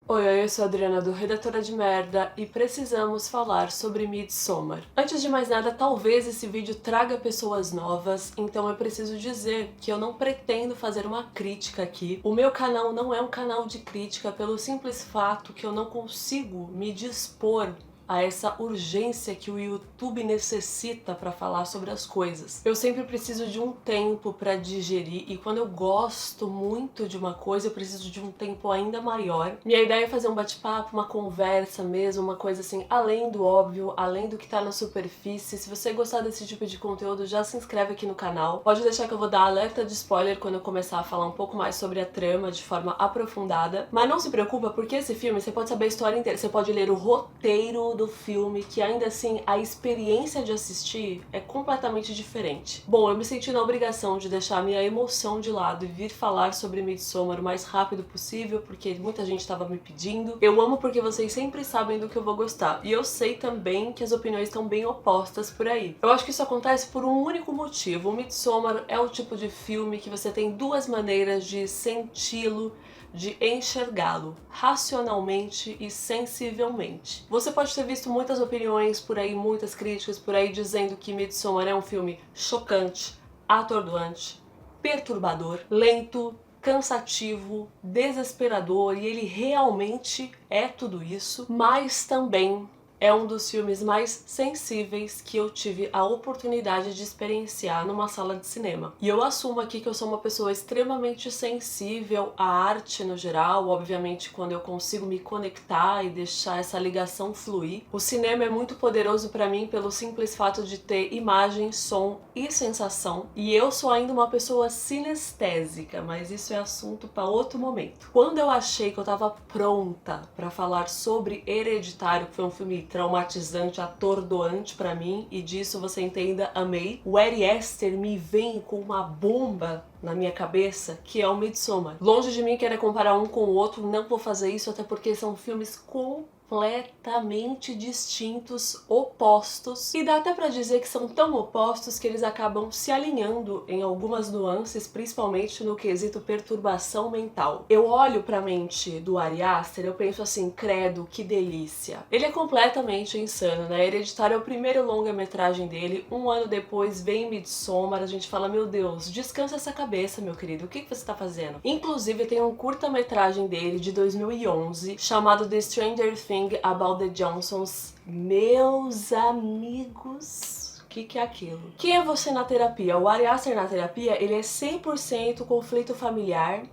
Oi, eu sou a Adriana do Redatora de Merda e precisamos falar sobre Midsommar. Antes de mais nada, talvez esse vídeo traga pessoas novas, então eu preciso dizer que eu não pretendo fazer uma crítica aqui. O meu canal não é um canal de crítica pelo simples fato que eu não consigo me dispor a essa urgência que o YouTube necessita para falar sobre as coisas. Eu sempre preciso de um tempo para digerir e quando eu gosto muito de uma coisa, eu preciso de um tempo ainda maior. Minha ideia é fazer um bate-papo, uma conversa mesmo, uma coisa assim, além do óbvio, além do que tá na superfície. Se você gostar desse tipo de conteúdo, já se inscreve aqui no canal. Pode deixar que eu vou dar alerta de spoiler quando eu começar a falar um pouco mais sobre a trama de forma aprofundada. Mas não se preocupa, porque esse filme você pode saber a história inteira, você pode ler o roteiro do filme, que ainda assim a experiência de assistir é completamente diferente. Bom, eu me senti na obrigação de deixar a minha emoção de lado e vir falar sobre Midsommar o mais rápido possível, porque muita gente estava me pedindo. Eu amo porque vocês sempre sabem do que eu vou gostar, e eu sei também que as opiniões estão bem opostas por aí. Eu acho que isso acontece por um único motivo. O Midsommar é o tipo de filme que você tem duas maneiras de senti-lo, de enxergá-lo, racionalmente e sensivelmente. Você pode ter visto muitas opiniões por aí, muitas críticas por aí dizendo que Midsommar é um filme chocante, atordoante, perturbador, lento, cansativo, desesperador, e ele realmente é tudo isso, mas também é um dos filmes mais sensíveis que eu tive a oportunidade de experienciar numa sala de cinema. E eu assumo aqui que eu sou uma pessoa extremamente sensível à arte no geral, obviamente quando eu consigo me conectar e deixar essa ligação fluir. O cinema é muito poderoso para mim pelo simples fato de ter imagem, som e sensação, e eu sou ainda uma pessoa sinestésica, mas isso é assunto para outro momento. Quando eu achei que eu tava pronta para falar sobre Hereditário, que foi um filme traumatizante, atordoante pra mim, e disso você entenda, amei, o Ari Aster me vem com uma bomba na minha cabeça, que é o Midsommar. Longe de mim querer comparar um com o outro, não vou fazer isso, até porque são filmes completamente distintos, opostos, e dá até pra dizer que são tão opostos que eles acabam se alinhando em algumas nuances, principalmente no quesito perturbação mental. Eu olho pra mente do Ari Aster, eu penso assim, credo, que delícia. Ele é completamente insano, né? Hereditário é o primeiro longa-metragem dele, um ano depois vem Midsommar, a gente fala, meu Deus, descansa essa cabeça, meu querido, o que você tá fazendo? Inclusive tem um curta-metragem dele de 2011, chamado The Stranger Things About the Johnsons. Meus amigos, o que é aquilo? Quem é você na terapia? O Ari Aster na terapia, ele é 100% conflito familiar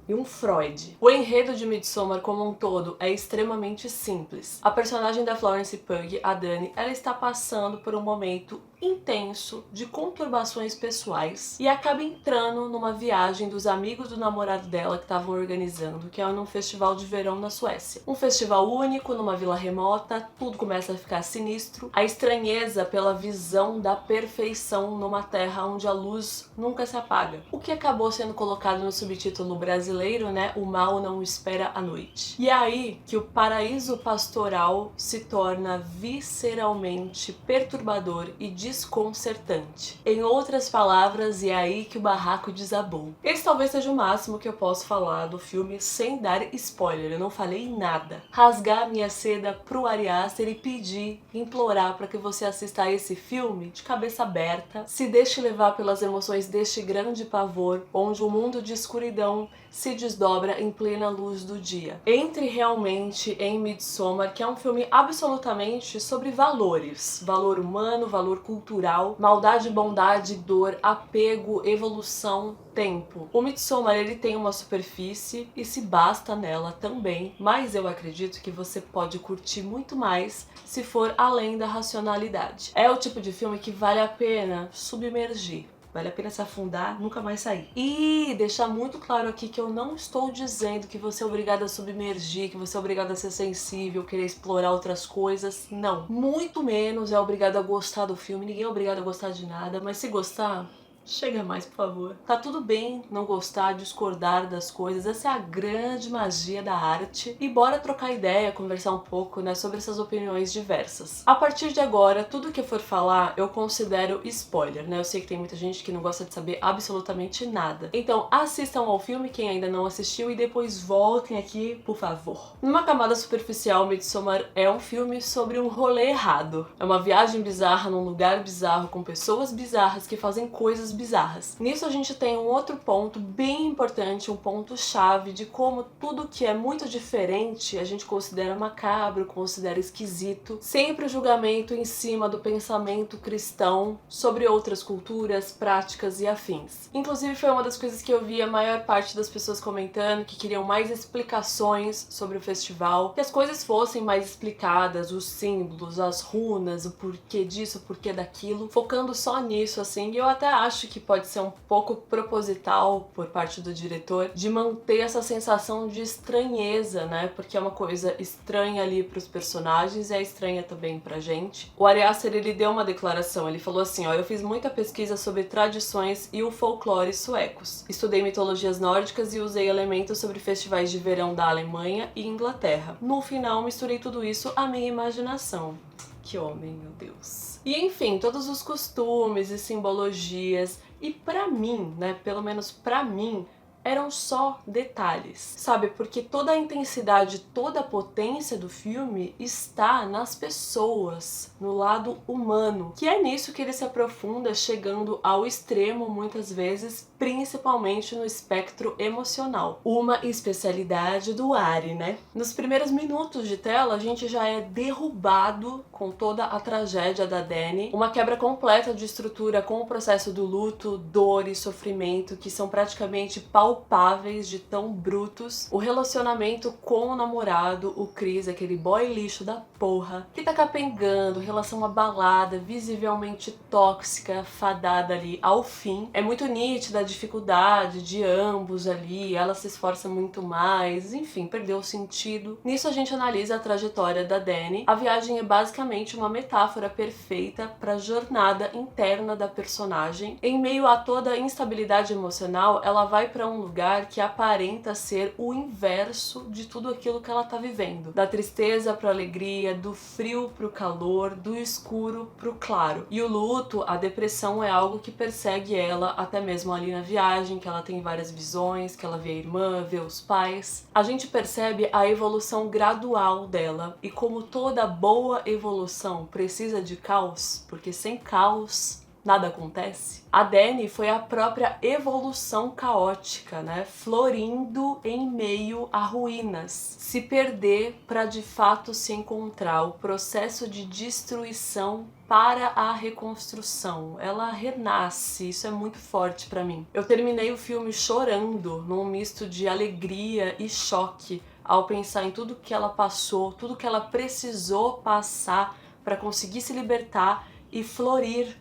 e um Freud. O enredo de Midsommar como um todo é extremamente simples. A personagem da Florence Pugh, a Dani, ela está passando por um momento intenso de conturbações pessoais e acaba entrando numa viagem dos amigos do namorado dela que estavam organizando, que é num festival de verão na Suécia. Um festival único, numa vila remota, tudo começa a ficar sinistro. A estranheza pela visão da perfeição numa terra onde a luz nunca se apaga. O que acabou sendo colocado no subtítulo brasileiro, né? O mal não espera a noite. E é aí que o paraíso pastoral se torna visceralmente perturbador e desconcertante. Em outras palavras, é aí que o barraco desabou. Esse talvez seja o máximo que eu posso falar do filme sem dar spoiler, eu não falei nada. Rasgar minha seda pro Ari Aster e pedir, implorar para que você assista a esse filme de cabeça aberta, se deixe levar pelas emoções deste grande pavor, onde o mundo de escuridão se desdobra em plena luz do dia. Entre realmente em Midsommar, que é um filme absolutamente sobre valores. Valor humano, valor cultural, maldade, bondade, dor, apego, evolução, tempo. O Midsommar, ele tem uma superfície e se basta nela também, mas eu acredito que você pode curtir muito mais se for além da racionalidade. É o tipo de filme que vale a pena submergir. Vale a pena se afundar, nunca mais sair. E deixar muito claro aqui que eu não estou dizendo que você é obrigado a submergir, que você é obrigado a ser sensível, querer explorar outras coisas. Não. Muito menos é obrigado a gostar do filme. Ninguém é obrigado a gostar de nada, mas se gostar, Chega mais, por favor. Tá tudo bem não gostar, discordar das coisas, essa é a grande magia da arte. E bora trocar ideia, conversar um pouco, né, sobre essas opiniões diversas. A partir de agora, tudo que eu for falar, eu considero spoiler, né? Eu sei que tem muita gente que não gosta de saber absolutamente nada. Então, assistam ao filme, quem ainda não assistiu, e depois voltem aqui, por favor. Numa camada superficial, Midsommar é um filme sobre um rolê errado. É uma viagem bizarra num lugar bizarro, com pessoas bizarras que fazem coisas bizarras. Nisso a gente tem um outro ponto bem importante, um ponto-chave de como tudo que é muito diferente a gente considera macabro, considera esquisito. Sempre o julgamento em cima do pensamento cristão sobre outras culturas, práticas e afins. Inclusive foi uma das coisas que eu vi a maior parte das pessoas comentando, que queriam mais explicações sobre o festival, que as coisas fossem mais explicadas, os símbolos, as runas, o porquê disso, o porquê daquilo, focando só nisso, assim, e eu até acho que pode ser um pouco proposital por parte do diretor de manter essa sensação de estranheza, né? Porque é uma coisa estranha ali pros personagens e é estranha também pra gente. O Ari Aster, ele deu uma declaração, ele falou assim, ó, eu fiz muita pesquisa sobre tradições e o folclore suecos. Estudei mitologias nórdicas e usei elementos sobre festivais de verão da Alemanha e Inglaterra. No final, misturei tudo isso à minha imaginação. Que homem, meu Deus. E enfim, todos os costumes e simbologias, e pra mim, né, pelo menos pra mim, eram só detalhes, sabe? Porque toda a intensidade, toda a potência do filme está nas pessoas, no lado humano, que é nisso que ele se aprofunda, chegando ao extremo muitas vezes, principalmente no espectro emocional. Uma especialidade do Ari, né? Nos primeiros minutos de tela, a gente já é derrubado com toda a tragédia da Dani, uma quebra completa de estrutura com o processo do luto, dor e sofrimento, que são praticamente palpáveis de tão brutos. O relacionamento com o namorado, o Chris, aquele boy lixo da porra, que tá capengando, relação abalada, visivelmente tóxica, fadada ali ao fim. É muito nítida a dificuldade de ambos ali, ela se esforça muito mais, enfim, perdeu o sentido. Nisso a gente analisa a trajetória da Dani. A viagem é basicamente uma metáfora perfeita para a jornada interna da personagem. Em meio a toda a instabilidade emocional, ela vai para um lugar que aparenta ser o inverso de tudo aquilo que ela tá vivendo. Da tristeza pra alegria, do frio pro calor, do escuro pro claro. E o luto, a depressão é algo que persegue ela até mesmo ali na viagem, que ela tem várias visões, que ela vê a irmã, vê os pais. A gente percebe a evolução gradual dela, e como toda boa evolução precisa de caos, porque sem caos nada acontece. A Dani foi a própria evolução caótica, né? Florindo em meio a ruínas. Se perder para de fato se encontrar, o processo de destruição para a reconstrução. Ela renasce, isso é muito forte pra mim. Eu terminei o filme chorando, num misto de alegria e choque, ao pensar em tudo que ela passou, tudo que ela precisou passar para conseguir se libertar e florir,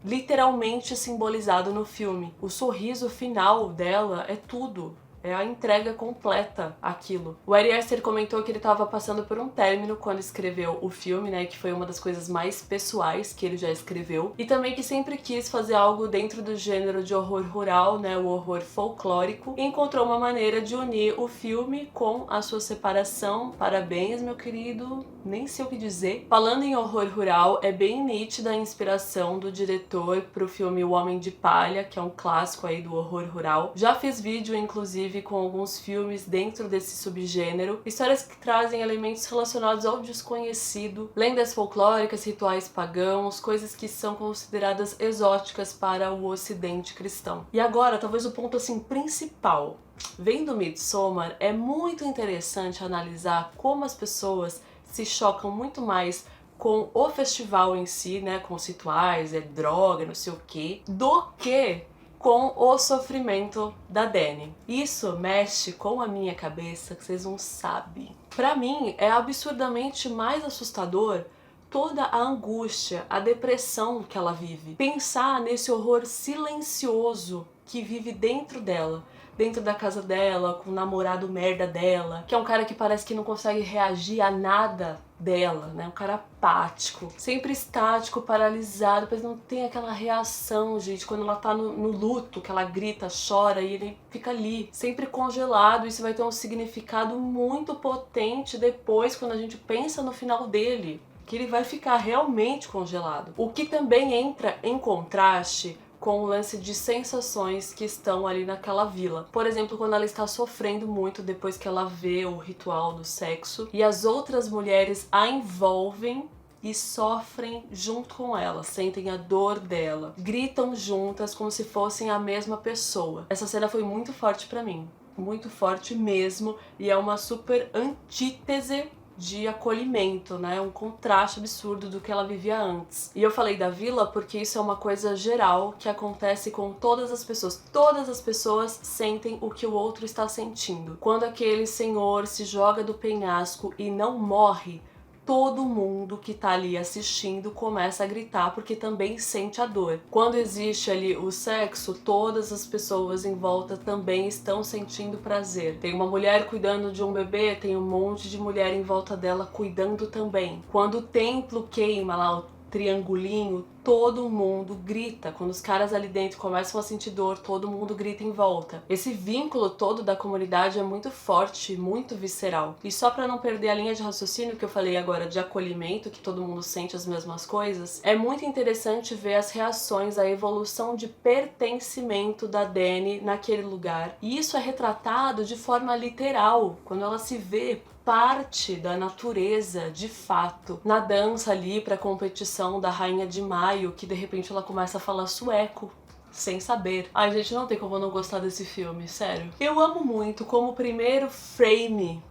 literalmente simbolizado no filme. O sorriso final dela é tudo. É a entrega completa àquilo. O Ari Aster comentou que ele estava passando por um término quando escreveu o filme, né, que foi uma das coisas mais pessoais que ele já escreveu, e também que sempre quis fazer algo dentro do gênero de horror rural, né, o horror folclórico, e encontrou uma maneira de unir o filme com a sua separação. Parabéns, meu querido, nem sei o que dizer. Falando em horror rural, é bem nítida a inspiração do diretor pro filme O Homem de Palha, que é um clássico aí do horror rural. Já fiz vídeo, inclusive, com alguns filmes dentro desse subgênero, histórias que trazem elementos relacionados ao desconhecido, lendas folclóricas, rituais pagãos, coisas que são consideradas exóticas para o ocidente cristão. E agora, talvez o ponto assim principal. Vendo Midsommar, é muito interessante analisar como as pessoas se chocam muito mais com o festival em si, né, com os rituais, droga, não sei o que, do que com o sofrimento da Dani. Isso mexe com a minha cabeça que vocês não sabem. Pra mim, é absurdamente mais assustador toda a angústia, a depressão que ela vive. Pensar nesse horror silencioso que vive dentro dela. dentro da casa dela, com o namorado merda dela, que é um cara que parece que não consegue reagir a nada dela, né? Um cara apático, sempre estático, paralisado, mas não tem aquela reação, gente, quando ela tá no luto, que ela grita, chora e ele fica ali, sempre congelado. Isso vai ter um significado muito potente depois, quando a gente pensa no final dele, que ele vai ficar realmente congelado. O que também entra em contraste com o lance de sensações que estão ali naquela vila. Por exemplo, quando ela está sofrendo muito depois que ela vê o ritual do sexo e as outras mulheres a envolvem e sofrem junto com ela, sentem a dor dela, gritam juntas como se fossem a mesma pessoa. Essa cena foi muito forte pra mim, muito forte mesmo, e é uma super antítese de acolhimento, né? Um contraste absurdo do que ela vivia antes. E eu falei da vila porque isso é uma coisa geral que acontece com todas as pessoas. Todas as pessoas sentem o que o outro está sentindo. Quando aquele senhor se joga do penhasco e não morre, todo mundo que tá ali assistindo começa a gritar porque também sente a dor. Quando existe ali o sexo, todas as pessoas em volta também estão sentindo prazer. Tem uma mulher cuidando de um bebê, tem um monte de mulher em volta dela cuidando também. Quando o templo queima lá, o triangulinho, todo mundo grita. Quando os caras ali dentro começam a sentir dor, todo mundo grita em volta. Esse vínculo todo da comunidade é muito forte, muito visceral. E só pra não perder a linha de raciocínio que eu falei agora de acolhimento, que todo mundo sente as mesmas coisas, é muito interessante ver as reações, a evolução de pertencimento da Dani naquele lugar. E isso é retratado de forma literal, quando ela se vê parte da natureza, de fato, na dança ali pra competição da Rainha de Maio, que de repente ela começa a falar sueco, sem saber. Ai, gente, não tem como não gostar desse filme, sério. Eu amo muito como o primeiro frame,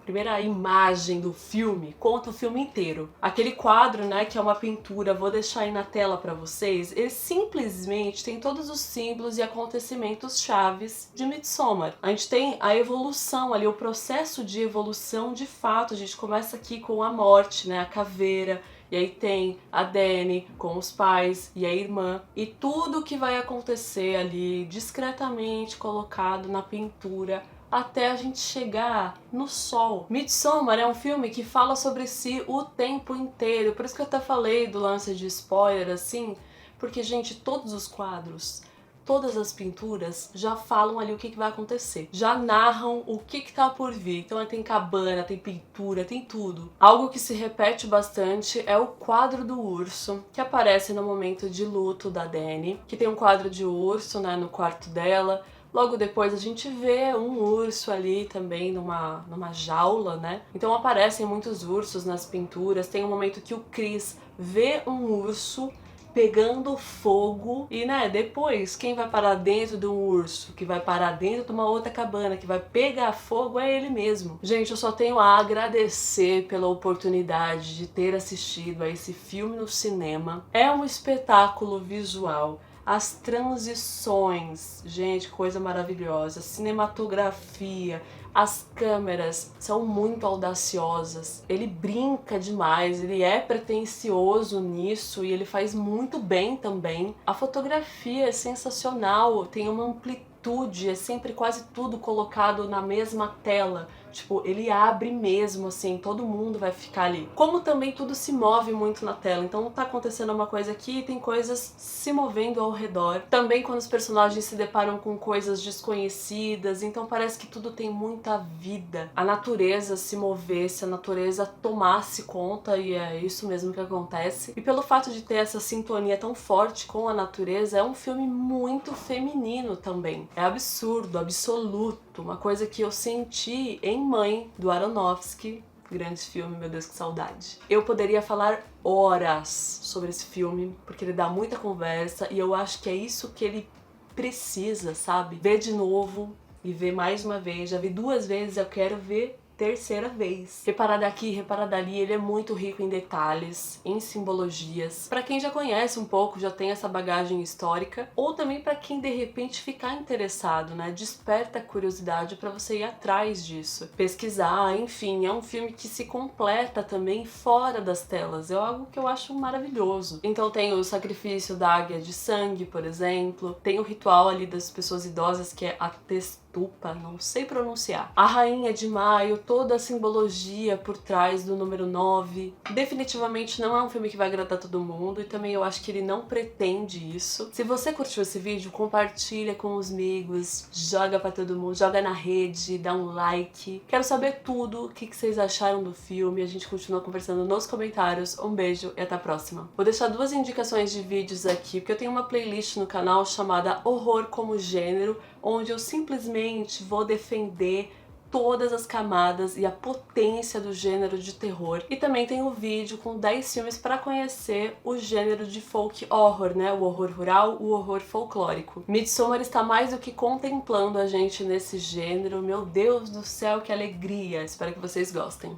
primeira imagem do filme, conta o filme inteiro. Aquele quadro, né, que é uma pintura, vou deixar aí na tela pra vocês, ele simplesmente tem todos os símbolos e acontecimentos chaves de Midsommar. A gente tem a evolução ali, o processo de evolução de fato. A gente começa aqui com a morte, né, a caveira, e aí tem a Dani com os pais e a irmã, e tudo que vai acontecer ali discretamente colocado na pintura até a gente chegar no sol. Midsommar é um filme que fala sobre si o tempo inteiro, por isso que eu até falei do lance de spoiler assim, porque, gente, todos os quadros, todas as pinturas já falam ali o que vai acontecer, já narram o que tá por vir. Então tem cabana, tem pintura, tem tudo. Algo que se repete bastante é o quadro do urso, que aparece no momento de luto da Dani, que tem um quadro de urso, né, no quarto dela. Logo depois a gente vê um urso ali também numa jaula, né? Então aparecem muitos ursos nas pinturas. Tem um momento que o Chris vê um urso pegando fogo e, né, depois quem vai parar dentro de um urso, que vai parar dentro de uma outra cabana, que vai pegar fogo, é ele mesmo. Gente, eu só tenho a agradecer pela oportunidade de ter assistido a esse filme no cinema. É um espetáculo visual. As transições, gente, coisa maravilhosa. Cinematografia, as câmeras são muito audaciosas. Ele brinca demais, ele é pretensioso nisso e ele faz muito bem também. A fotografia é sensacional, tem uma amplitude, é sempre quase tudo colocado na mesma tela. Tipo, ele abre mesmo, assim, todo mundo vai ficar ali. Como também tudo se move muito na tela, então tá acontecendo uma coisa aqui e tem coisas se movendo ao redor. Também quando os personagens se deparam com coisas desconhecidas, então parece que tudo tem muita vida. A natureza se movesse, a natureza tomasse conta, e é isso mesmo que acontece. E pelo fato de ter essa sintonia tão forte com a natureza, é um filme muito feminino também. É absurdo, absoluto. Uma coisa que eu senti em Mãe, do Aronofsky. Grande filme, meu Deus, que saudade. Eu poderia falar horas sobre esse filme, porque ele dá muita conversa e eu acho que é isso que ele precisa, sabe? Ver de novo e ver mais uma vez. Já vi 2 vezes, eu quero ver terceira vez. Reparar daqui, reparar dali, ele é muito rico em detalhes, em simbologias. Pra quem já conhece um pouco, já tem essa bagagem histórica, ou também pra quem de repente ficar interessado, né? Desperta a curiosidade pra você ir atrás disso, pesquisar, enfim, é um filme que se completa também fora das telas, é algo que eu acho maravilhoso. Então tem o sacrifício da águia de sangue, por exemplo, tem o ritual ali das pessoas idosas que é a Tupa, não sei pronunciar. A Rainha de Maio, toda a simbologia por trás do número 9. Definitivamente não é um filme que vai agradar todo mundo e também eu acho que ele não pretende isso. Se você curtiu esse vídeo, compartilha com os amigos, joga pra todo mundo, joga na rede, dá um like. Quero saber tudo, o que vocês acharam do filme, a gente continua conversando nos comentários. Um beijo e até a próxima. Vou deixar 2 indicações de vídeos aqui, porque eu tenho uma playlist no canal chamada Horror como Gênero, onde eu simplesmente vou defender todas as camadas e a potência do gênero de terror. E também tem um vídeo com 10 filmes para conhecer o gênero de folk horror, né? O horror rural, o horror folclórico. Midsommar está mais do que contemplando a gente nesse gênero. Meu Deus do céu, que alegria! Espero que vocês gostem.